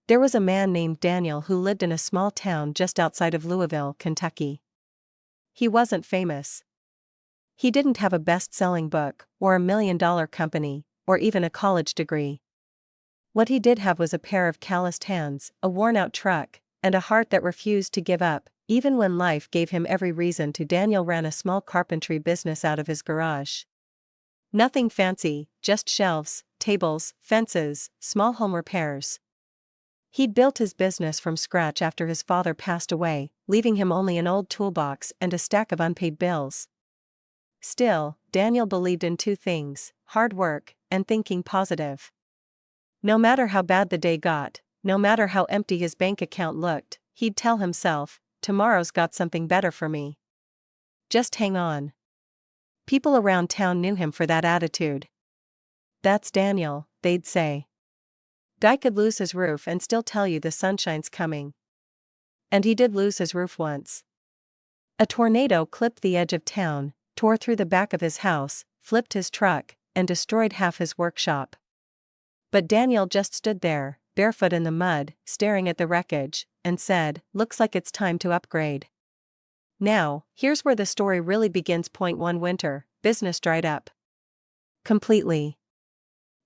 There was a man named Daniel who lived in a small town just outside of Louisville, Kentucky. He wasn't famous. He didn't have a best-selling book, or $1 million company, or even a college degree. What he did have was a pair of calloused hands, a worn-out truck, and a heart that refused to give up, even when life gave him every reason to. Daniel ran a small carpentry business out of his garage. Nothing fancy, just shelves, tables, fences, small home repairs. He'd built his business from scratch after his father passed away, leaving him only an old toolbox and a stack of unpaid bills. Still, Daniel believed in two things: hard work and thinking positive. No matter how bad the day got, no matter how empty his bank account looked, he'd tell himself, "Tomorrow's got something better for me. Just hang on." People around town knew him for that attitude. "That's Daniel," they'd say. "Guy could lose his roof and still tell you the sunshine's coming." And he did lose his roof once. A tornado clipped the edge of town, tore through the back of his house, flipped his truck, and destroyed half his workshop. But Daniel just stood there, barefoot in the mud, staring at the wreckage, and said, "Looks like it's time to upgrade." Now, here's where the story really begins. Point 1: Winter, business dried up completely.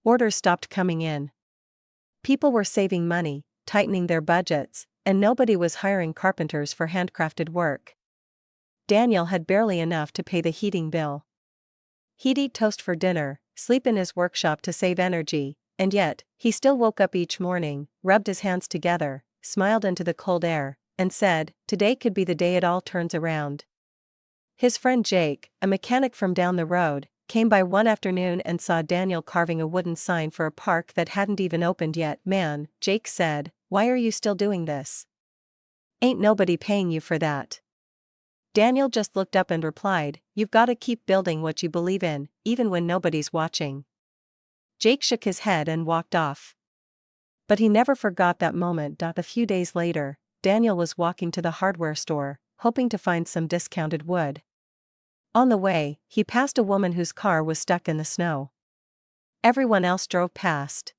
Orders stopped coming in. People were saving money, tightening their budgets, and nobody was hiring carpenters for handcrafted work. Daniel had barely enough to pay the heating bill. He'd eat toast for dinner, sleep in his workshop to save energy, and yet, he still woke up each morning, rubbed his hands together, smiled into the cold air, and said, "Today could be the day it all turns around." His friend Jake, a mechanic from down the road, came by one afternoon and saw Daniel carving a wooden sign for a park that hadn't even opened yet. "Man," Jake said, "why are you still doing this? Ain't nobody paying you for that." Daniel just looked up and replied, "You've gotta keep building what you believe in, even when nobody's watching." Jake shook his head and walked off. But he never forgot that moment. A few days later, Daniel was walking to the hardware store, hoping to find some discounted wood. On the way, he passed a woman whose car was stuck in the snow. Everyone else drove past.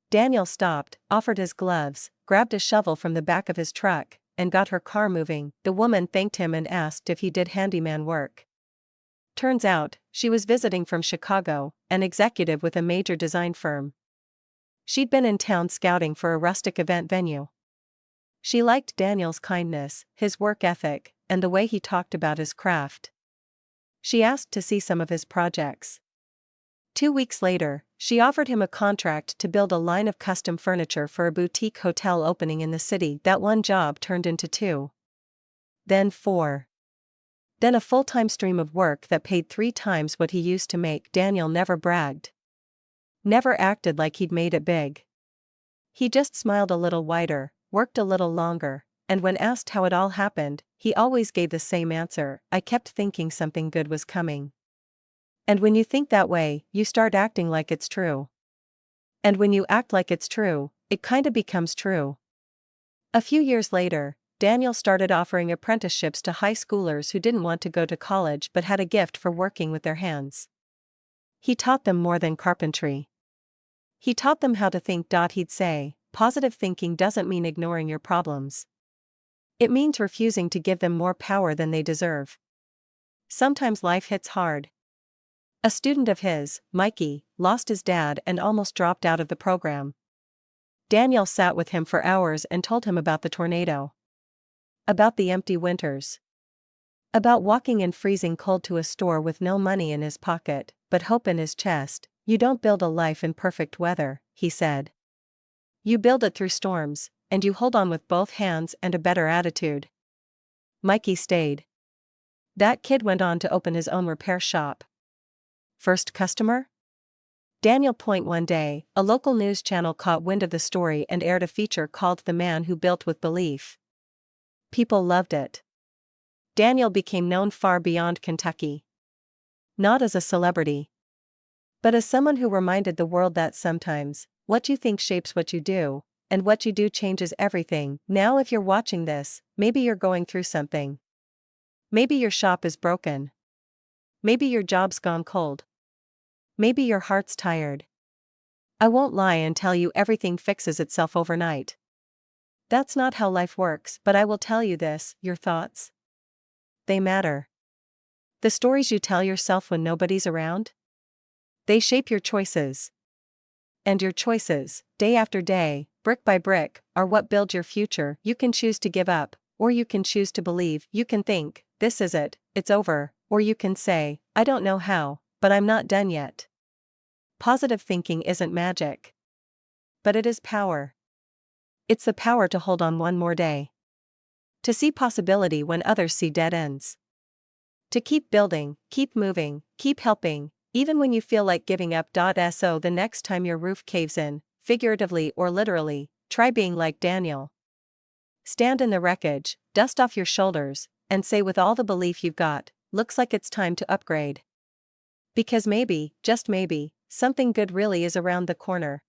Daniel stopped, offered his gloves, grabbed a shovel from the back of his truck, and got her car moving. The woman thanked him and asked if he did handyman work. Turns out, she was visiting from Chicago, an executive with a major design firm. She'd been in town scouting for a rustic event venue. She liked Daniel's kindness, his work ethic, and the way he talked about his craft. She asked to see some of his projects. 2 weeks later, she offered him a contract to build a line of custom furniture for a boutique hotel opening in the city. That one job turned into 2. Then 4. Then a full-time stream of work that paid 3 times what he used to make. Daniel never bragged. Never acted like he'd made it big. He just smiled a little wider, worked a little longer, and when asked how it all happened, he always gave the same answer: "I kept thinking something good was coming." And when you think that way, you start acting like it's true. And when you act like it's true, it kinda becomes true. A few years later, Daniel started offering apprenticeships to high schoolers who didn't want to go to college but had a gift for working with their hands. He taught them more than carpentry. He taught them how to think. He'd say, "Positive thinking doesn't mean ignoring your problems. It means refusing to give them more power than they deserve." Sometimes life hits hard. A student of his, Mikey, lost his dad and almost dropped out of the program. Daniel sat with him for hours and told him about the tornado. About the empty winters. About walking in freezing cold to a store with no money in his pocket, but hope in his chest. "You don't build a life in perfect weather," he said. "You build it through storms, and you hold on with both hands and a better attitude." Mikey stayed. That kid went on to open his own repair shop. First customer? Daniel. One day, a local news channel caught wind of the story and aired a feature called "The Man Who Built with Belief." People loved it. Daniel became known far beyond Kentucky. Not as a celebrity, but as someone who reminded the world that sometimes, what you think shapes what you do, and what you do changes everything. Now, if you're watching this, maybe you're going through something. Maybe your shop is broken. Maybe your job's gone cold. Maybe your heart's tired. I won't lie and tell you everything fixes itself overnight. That's not how life works, but I will tell you this, your thoughts. They matter. The stories you tell yourself when nobody's around? They shape your choices. And your choices, day after day, brick by brick, are what build your future. You can choose to give up, or you can choose to believe. You can think, this is it, it's over, or you can say, I don't know how, but I'm not done yet. Positive thinking isn't magic. But it is power. It's the power to hold on one more day. To see possibility when others see dead ends. To keep building, keep moving, keep helping, even when you feel like giving up. So the next time your roof caves in, figuratively or literally, try being like Daniel. Stand in the wreckage, dust off your shoulders, and say with all the belief you've got, looks like it's time to upgrade. Because maybe, just maybe, something good really is around the corner.